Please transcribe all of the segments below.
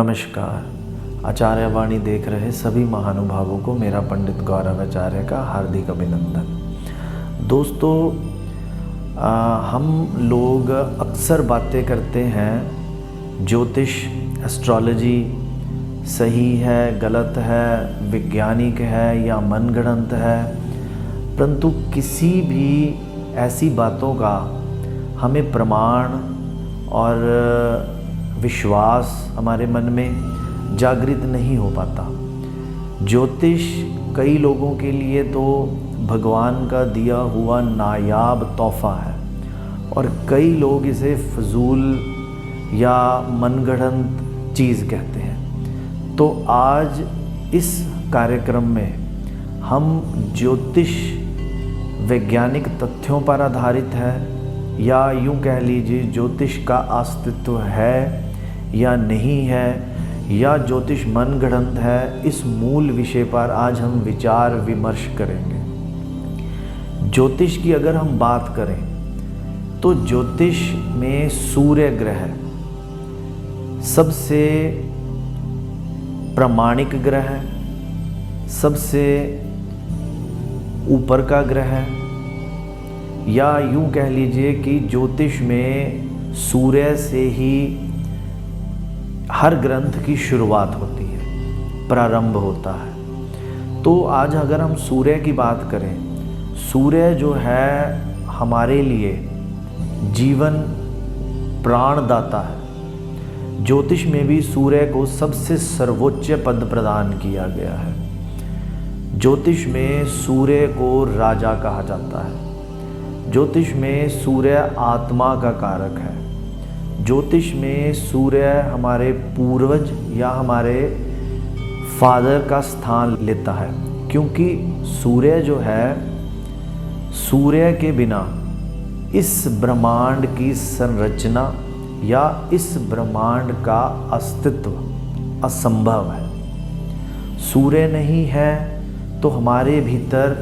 नमस्कार। आचार्य वाणी देख रहे सभी महानुभावों को मेरा पंडित गौरव आचार्य का हार्दिक अभिनंदन। दोस्तों, हम लोग अक्सर बातें करते हैं ज्योतिष, एस्ट्रोलॉजी सही है, गलत है, वैज्ञानिक है या मनगढ़ंत है, परंतु किसी भी ऐसी बातों का हमें प्रमाण और विश्वास हमारे मन में जागृत नहीं हो पाता। ज्योतिष कई लोगों के लिए तो भगवान का दिया हुआ नायाब तोहफ़ा है और कई लोग इसे फजूल या मनगढ़ंत चीज़ कहते हैं। तो आज इस कार्यक्रम में हम ज्योतिष वैज्ञानिक तथ्यों पर आधारित है या यूँ कह लीजिए ज्योतिष का अस्तित्व है या नहीं है या ज्योतिष मनगढ़ंत है, इस मूल विषय पर आज हम विचार विमर्श करेंगे। ज्योतिष की अगर हम बात करें तो ज्योतिष में सूर्य ग्रह सबसे प्रामाणिक ग्रह है, सबसे ऊपर का ग्रह है, या यूं कह लीजिए कि ज्योतिष में सूर्य से ही हर ग्रंथ की शुरुआत होती है, प्रारंभ होता है। तो आज अगर हम सूर्य की बात करें, सूर्य जो है हमारे लिए जीवन प्राणदाता है। ज्योतिष में भी सूर्य को सबसे सर्वोच्च पद प्रदान किया गया है। ज्योतिष में सूर्य को राजा कहा जाता है। ज्योतिष में सूर्य आत्मा का कारक है। ज्योतिष में सूर्य हमारे पूर्वज या हमारे फादर का स्थान लेता है, क्योंकि सूर्य जो है, सूर्य के बिना इस ब्रह्मांड की संरचना या इस ब्रह्मांड का अस्तित्व असंभव है। सूर्य नहीं है तो हमारे भीतर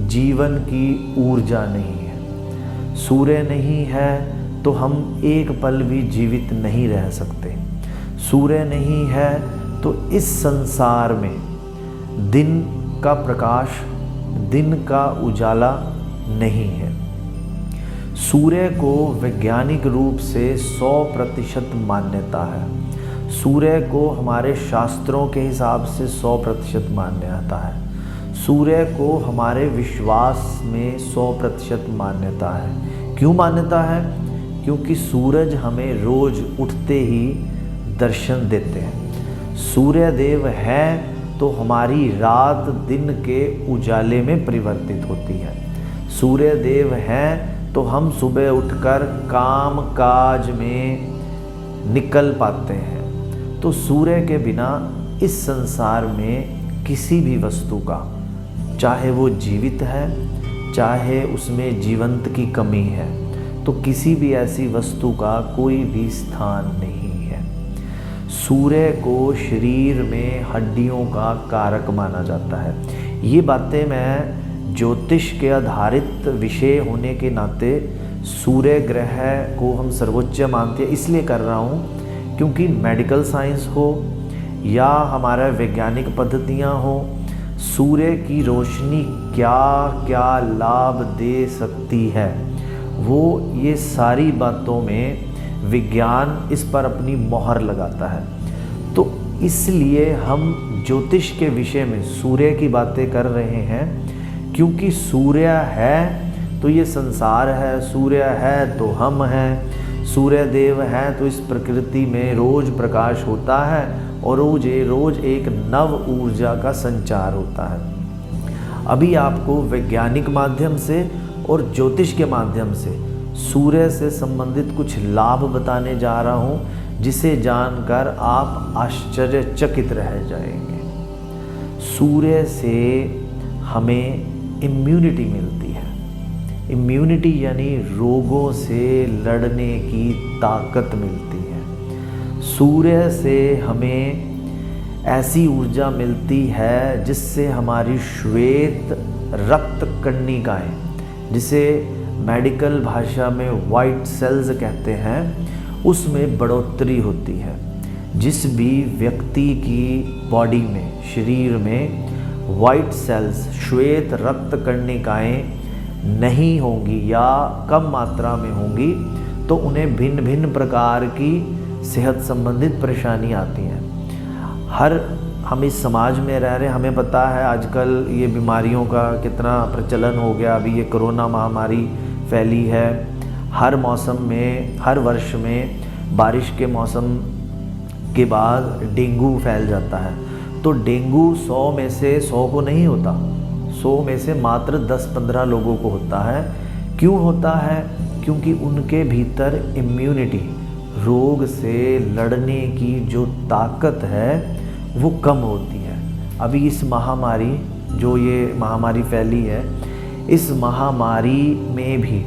जीवन की ऊर्जा नहीं है। सूर्य नहीं है तो हम एक पल भी जीवित नहीं रह सकते। सूर्य नहीं है तो इस संसार में दिन का प्रकाश, दिन का उजाला नहीं है। सूर्य को वैज्ञानिक रूप से 100% मान्यता है। सूर्य को हमारे शास्त्रों के हिसाब से 100% मान्यता है। सूर्य को हमारे विश्वास में 100% मान्यता है। क्यों मान्यता है? क्योंकि सूरज हमें रोज उठते ही दर्शन देते हैं। सूर्य देव है तो हमारी रात दिन के उजाले में परिवर्तित होती है। सूर्य देव है तो हम सुबह उठकर काम काज में निकल पाते हैं। तो सूर्य के बिना इस संसार में किसी भी वस्तु का, चाहे वो जीवित है चाहे उसमें जीवंत की कमी है, तो किसी भी ऐसी वस्तु का कोई भी स्थान नहीं है। सूर्य को शरीर में हड्डियों का कारक माना जाता है। ये बातें मैं ज्योतिष के आधारित विषय होने के नाते सूर्य ग्रह को हम सर्वोच्च मानते हैं इसलिए कर रहा हूँ, क्योंकि मेडिकल साइंस हो या हमारा वैज्ञानिक पद्धतियाँ हो, सूर्य की रोशनी क्या क्या लाभ दे सकती है, वो ये सारी बातों में विज्ञान इस पर अपनी मोहर लगाता है। तो इसलिए हम ज्योतिष के विषय में सूर्य की बातें कर रहे हैं, क्योंकि सूर्य है तो ये संसार है, सूर्य है तो हम हैं, सूर्य देव है तो इस प्रकृति में रोज प्रकाश होता है और रोज एक नव ऊर्जा का संचार होता है। अभी आपको वैज्ञानिक माध्यम से और ज्योतिष के माध्यम से सूर्य से संबंधित कुछ लाभ बताने जा रहा हूँ, जिसे जानकर आप आश्चर्यचकित रह जाएंगे। सूर्य से हमें इम्यूनिटी मिलती है। इम्यूनिटी यानी रोगों से लड़ने की ताकत मिलती है। सूर्य से हमें ऐसी ऊर्जा मिलती है जिससे हमारी श्वेत रक्त कणिकाएं, जिसे मेडिकल भाषा में वाइट सेल्स कहते हैं, उसमें बढ़ोतरी होती है। जिस भी व्यक्ति की बॉडी में, शरीर में वाइट सेल्स, श्वेत रक्त कणिकाएं नहीं होंगी या कम मात्रा में होंगी, तो उन्हें भिन्न भिन्न प्रकार की सेहत संबंधित परेशानी आती हैं। हम इस समाज में रह रहे, हमें पता है आजकल ये बीमारियों का कितना प्रचलन हो गया। अभी ये कोरोना महामारी फैली है। हर मौसम में, हर वर्ष में बारिश के मौसम के बाद डेंगू फैल जाता है। तो डेंगू 100 में से 100 को नहीं होता, 100 में से मात्र 10-15 लोगों को होता है। क्यों होता है? क्योंकि उनके भीतर इम्यूनिटी, रोग से लड़ने की जो ताकत है वो कम होती है। अभी इस महामारी, जो ये महामारी फैली है, इस महामारी में भी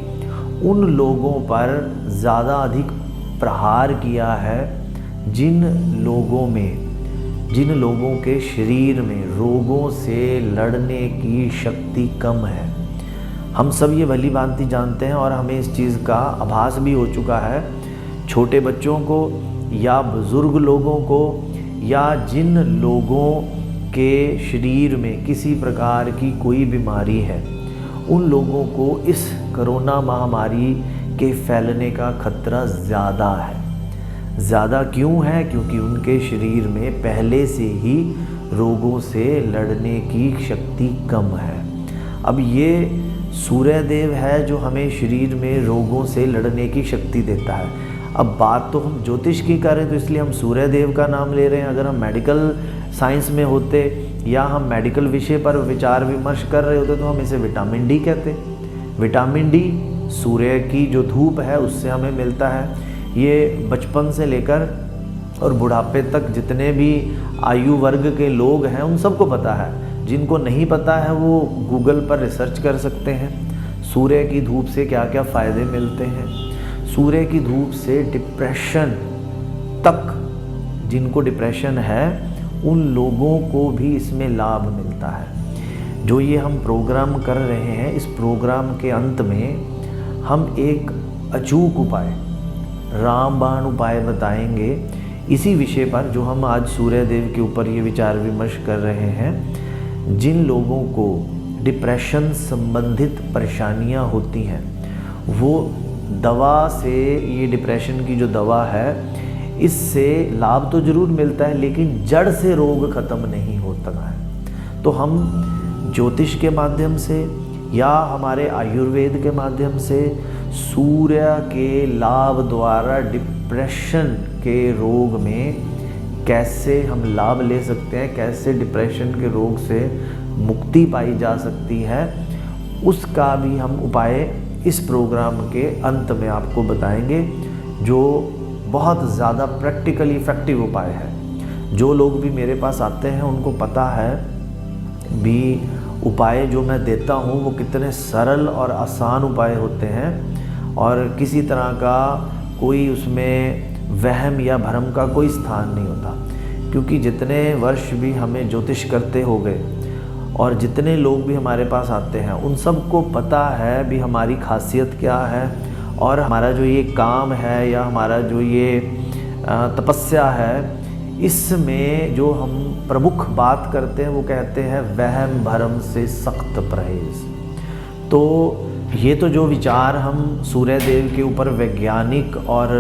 उन लोगों पर ज़्यादा अधिक प्रहार किया है जिन लोगों के शरीर में रोगों से लड़ने की शक्ति कम है। हम सब ये भली भांति जानते हैं और हमें इस चीज़ का आभास भी हो चुका है। छोटे बच्चों को या बुज़ुर्ग लोगों को या जिन लोगों के शरीर में किसी प्रकार की कोई बीमारी है, उन लोगों को इस कोरोना महामारी के फैलने का खतरा ज़्यादा है। ज़्यादा क्यों है? क्योंकि उनके शरीर में पहले से ही रोगों से लड़ने की शक्ति कम है। अब ये सूर्यदेव है जो हमें शरीर में रोगों से लड़ने की शक्ति देता है। अब बात तो हम ज्योतिष की कर रहे हैं, तो इसलिए हम सूर्यदेव का नाम ले रहे हैं। अगर हम मेडिकल साइंस में होते या हम मेडिकल विषय पर विचार विमर्श कर रहे होते तो हम इसे विटामिन डी कहते। विटामिन डी सूर्य की जो धूप है उससे हमें मिलता है। ये बचपन से लेकर और बुढ़ापे तक जितने भी आयु वर्ग के लोग हैं उन सबको पता है। जिनको नहीं पता है वो गूगल पर रिसर्च कर सकते हैं सूर्य की धूप से क्या क्या फ़ायदे मिलते हैं। सूर्य की धूप से डिप्रेशन तक, जिनको डिप्रेशन है उन लोगों को भी इसमें लाभ मिलता है। जो ये हम प्रोग्राम कर रहे हैं, इस प्रोग्राम के अंत में हम एक अचूक उपाय, रामबाण उपाय बताएंगे इसी विषय पर जो हम आज सूर्यदेव के ऊपर ये विचार विमर्श कर रहे हैं। जिन लोगों को डिप्रेशन संबंधित परेशानियां होती हैं, वो दवा से, ये डिप्रेशन की जो दवा है इससे लाभ तो ज़रूर मिलता है लेकिन जड़ से रोग ख़त्म नहीं होता है। तो हम ज्योतिष के माध्यम से या हमारे आयुर्वेद के माध्यम से सूर्य के लाभ द्वारा डिप्रेशन के रोग में कैसे हम लाभ ले सकते हैं, कैसे डिप्रेशन के रोग से मुक्ति पाई जा सकती है, उसका भी हम उपाय इस प्रोग्राम के अंत में आपको बताएंगे, जो बहुत ज़्यादा प्रैक्टिकली इफ़ेक्टिव उपाय है। जो लोग भी मेरे पास आते हैं उनको पता है भी उपाय जो मैं देता हूँ वो कितने सरल और आसान उपाय होते हैं और किसी तरह का कोई उसमें वहम या भ्रम का कोई स्थान नहीं होता। क्योंकि जितने वर्ष भी हमें ज्योतिष करते हो गए और जितने लोग भी हमारे पास आते हैं उन सबको पता है भी हमारी खासियत क्या है और हमारा जो ये काम है या हमारा जो ये तपस्या है, इसमें जो हम प्रमुख बात करते हैं वो कहते हैं वहम भरम से सख्त परहेज। तो ये तो जो विचार हम सूर्यदेव के ऊपर वैज्ञानिक और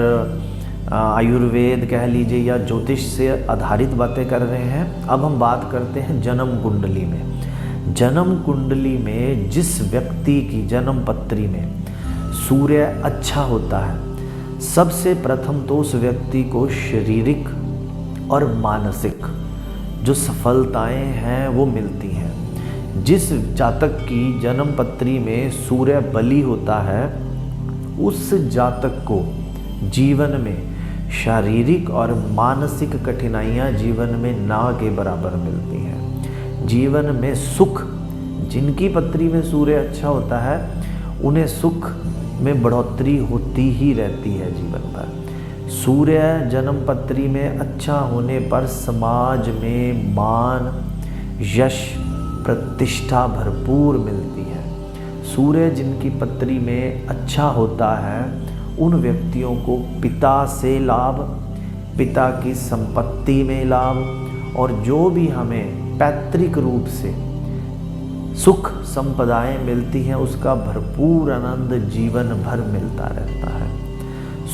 आयुर्वेद कह लीजिए या ज्योतिष से आधारित बातें कर रहे हैं। अब हम बात करते हैं जन्म कुंडली में। जन्म कुंडली में जिस व्यक्ति की जन्म पत्री में सूर्य अच्छा होता है, सबसे प्रथम तो उस व्यक्ति को शारीरिक और मानसिक जो सफलताएं हैं वो मिलती हैं। जिस जातक की जन्म पत्री में सूर्य बली होता है, उस जातक को जीवन में शारीरिक और मानसिक कठिनाइयां जीवन में ना के बराबर मिलती हैं। जीवन में सुख, जिनकी पत्री में सूर्य अच्छा होता है उन्हें सुख में बढ़ोतरी होती ही रहती है जीवन भर। सूर्य जन्म पत्री में अच्छा होने पर समाज में मान, यश, प्रतिष्ठा भरपूर मिलती है। सूर्य जिनकी पत्री में अच्छा होता है उन व्यक्तियों को पिता से लाभ, पिता की संपत्ति में लाभ, और जो भी हमें पैतृक रूप से सुख संपदाएं मिलती हैं उसका भरपूर आनंद जीवन भर मिलता रहता है।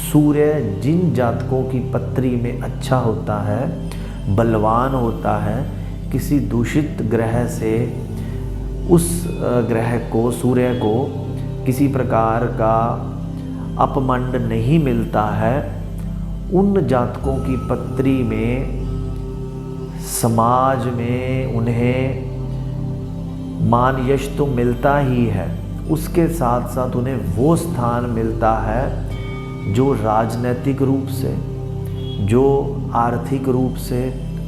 सूर्य जिन जातकों की पत्री में अच्छा होता है, बलवान होता है, किसी दूषित ग्रह से उस ग्रह को, सूर्य को किसी प्रकार का अपमंड नहीं मिलता है, उन जातकों की पत्री में समाज में उन्हें मान यश तो मिलता ही है, उसके साथ साथ उन्हें वो स्थान मिलता है जो राजनैतिक रूप से, जो आर्थिक रूप से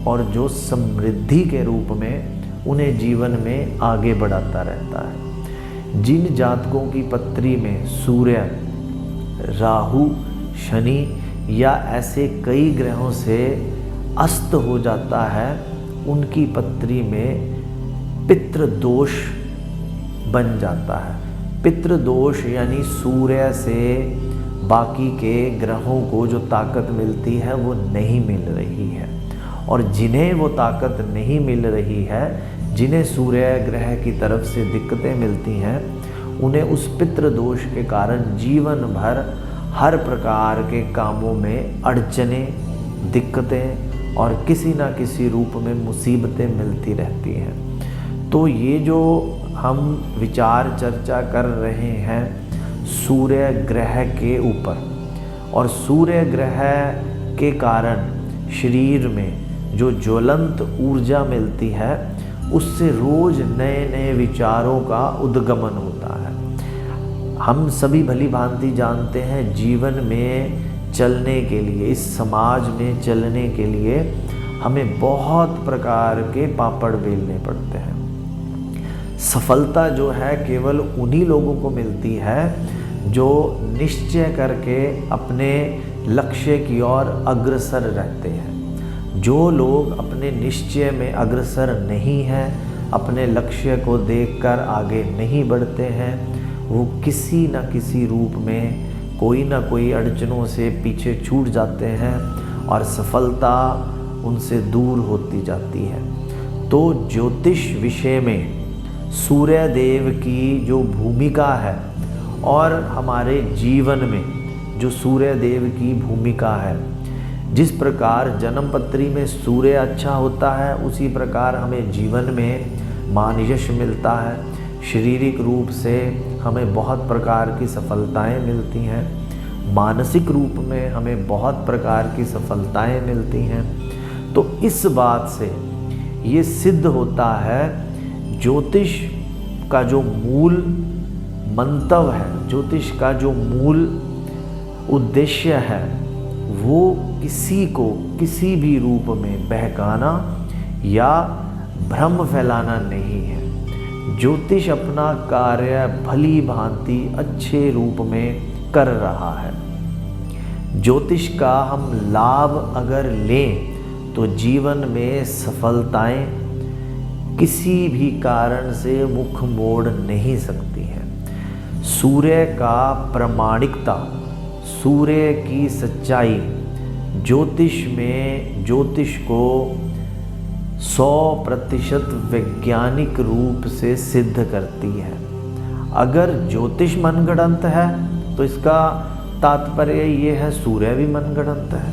और जो समृद्धि के रूप में उन्हें जीवन में आगे बढ़ाता रहता है। जिन जातकों की पत्री में सूर्य, राहु, शनि या ऐसे कई ग्रहों से अस्त हो जाता है, उनकी पत्री में पितृदोष बन जाता है। पितृदोष यानी सूर्य से बाकी के ग्रहों को जो ताकत मिलती है वो नहीं मिल रही है, और जिन्हें वो ताकत नहीं मिल रही है, जिन्हें सूर्य ग्रह की तरफ से दिक्कतें मिलती हैं, उन्हें उस पितृदोष के कारण जीवन भर हर प्रकार के कामों में अड़चनें, दिक्कतें और किसी ना किसी रूप में मुसीबतें मिलती रहती हैं। तो ये जो हम विचार चर्चा कर रहे हैं सूर्य ग्रह के ऊपर, और सूर्य ग्रह के कारण शरीर में जो ज्वलंत ऊर्जा मिलती है, उससे रोज नए नए विचारों का उद्गमन होता है। हम सभी भली भांति जानते हैं, जीवन में चलने के लिए, इस समाज में चलने के लिए हमें बहुत प्रकार के पापड़ बेलने पड़ते हैं। सफलता जो है केवल उन्हीं लोगों को मिलती है जो निश्चय करके अपने लक्ष्य की ओर अग्रसर रहते हैं। जो लोग अपने निश्चय में अग्रसर नहीं हैं, अपने लक्ष्य को देखकर आगे नहीं बढ़ते हैं, वो किसी न किसी रूप में कोई ना कोई अड़चनों से पीछे छूट जाते हैं और सफलता उनसे दूर होती जाती है। तो ज्योतिष विषय में सूर्य देव की जो भूमिका है और हमारे जीवन में जो सूर्य देव की भूमिका है, जिस प्रकार जन्म पत्री में सूर्य अच्छा होता है, उसी प्रकार हमें जीवन में मान यश मिलता है। शारीरिक रूप से हमें बहुत प्रकार की सफलताएं मिलती हैं, मानसिक रूप में हमें बहुत प्रकार की सफलताएं मिलती हैं। तो इस बात से ये सिद्ध होता है, ज्योतिष का जो मूल मंतव्य है, ज्योतिष का जो मूल उद्देश्य है, वो किसी को किसी भी रूप में बहकाना या भ्रम फैलाना नहीं है। ज्योतिष अपना कार्य भली भांति अच्छे रूप में कर रहा है। ज्योतिष का हम लाभ अगर लें तो जीवन में सफलताएं किसी भी कारण से मुख मोड़ नहीं सकती हैं। सूर्य का प्रामाणिकता, सूर्य की सच्चाई ज्योतिष में ज्योतिष को 100% वैज्ञानिक रूप से सिद्ध करती है। अगर ज्योतिष मनगढ़ंत है तो इसका तात्पर्य ये है सूर्य भी मनगढ़ंत है।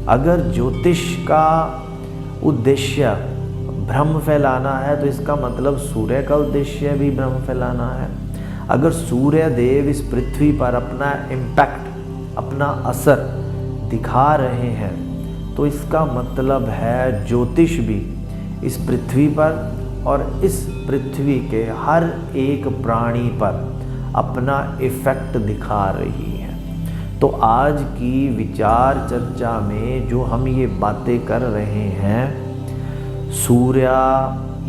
अगर ज्योतिष का उद्देश्य भ्रम फैलाना है तो इसका मतलब सूर्य का उद्देश्य भी भ्रम फैलाना है। अगर सूर्य देव इस पृथ्वी पर अपना इम्पैक्ट, अपना असर दिखा रहे हैं तो इसका मतलब है ज्योतिष भी इस पृथ्वी पर और इस पृथ्वी के हर एक प्राणी पर अपना इफेक्ट दिखा रही है। तो आज की विचार चर्चा में जो हम ये बातें कर रहे हैं, सूर्य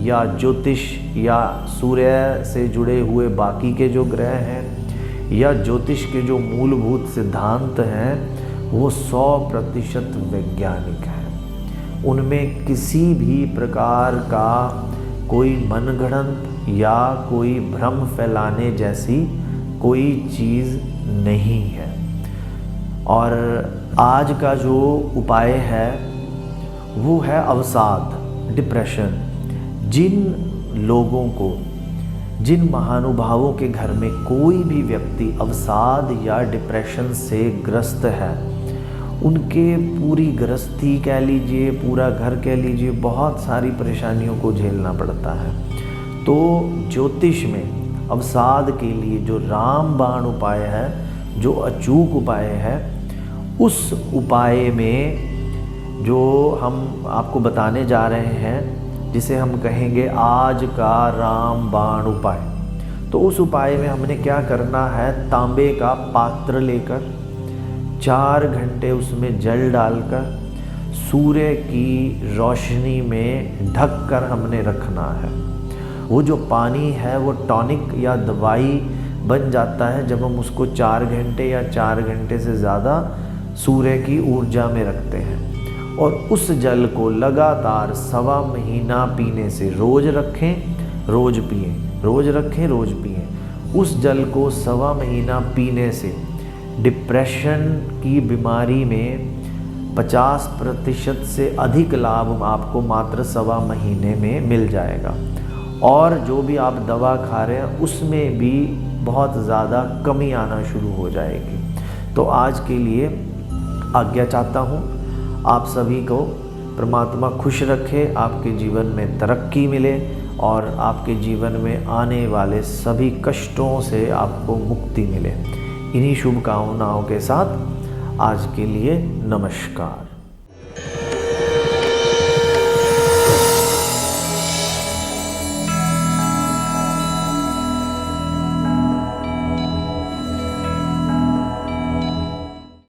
या ज्योतिष या सूर्य से जुड़े हुए बाकी के जो ग्रह हैं या ज्योतिष के जो मूलभूत सिद्धांत हैं, वो 100% वैज्ञानिक है। उनमें किसी भी प्रकार का कोई मनगढ़ंत या कोई भ्रम फैलाने जैसी कोई चीज़ नहीं है। और आज का जो उपाय है वो है अवसाद, डिप्रेशन। जिन लोगों को, जिन महानुभावों के घर में कोई भी व्यक्ति अवसाद या डिप्रेशन से ग्रस्त है, उनके पूरी गृहस्थी कह लीजिए, पूरा घर कह लीजिए, बहुत सारी परेशानियों को झेलना पड़ता है। तो ज्योतिष में अवसाद के लिए जो रामबाण उपाय है, जो अचूक उपाय है, उस उपाय में जो हम आपको बताने जा रहे हैं, जिसे हम कहेंगे आज का रामबाण उपाय। तो उस उपाय में हमने क्या करना है, तांबे का पात्र लेकर 4 घंटे उसमें जल डालकर सूर्य की रोशनी में ढक कर हमने रखना है। वो जो पानी है वो टॉनिक या दवाई बन जाता है जब हम उसको 4 घंटे या 4 घंटे से ज़्यादा सूर्य की ऊर्जा में रखते हैं। और उस जल को लगातार 1.25 महीना पीने से, रोज़ रखें रोज़ पिएं, रोज़ रखें रोज़ पिएं। उस जल को 1.25 महीना पीने से डिप्रेशन की बीमारी में 50% से अधिक लाभ आपको मात्र 1.25 महीने में मिल जाएगा। और जो भी आप दवा खा रहे हैं उसमें भी बहुत ज़्यादा कमी आना शुरू हो जाएगी। तो आज के लिए आज्ञा चाहता हूँ, आप सभी को परमात्मा खुश रखे, आपके जीवन में तरक्की मिले और आपके जीवन में आने वाले सभी कष्टों से आपको मुक्ति मिले। इन्हीं शुभकामनाओं के साथ आज के लिए नमस्कार।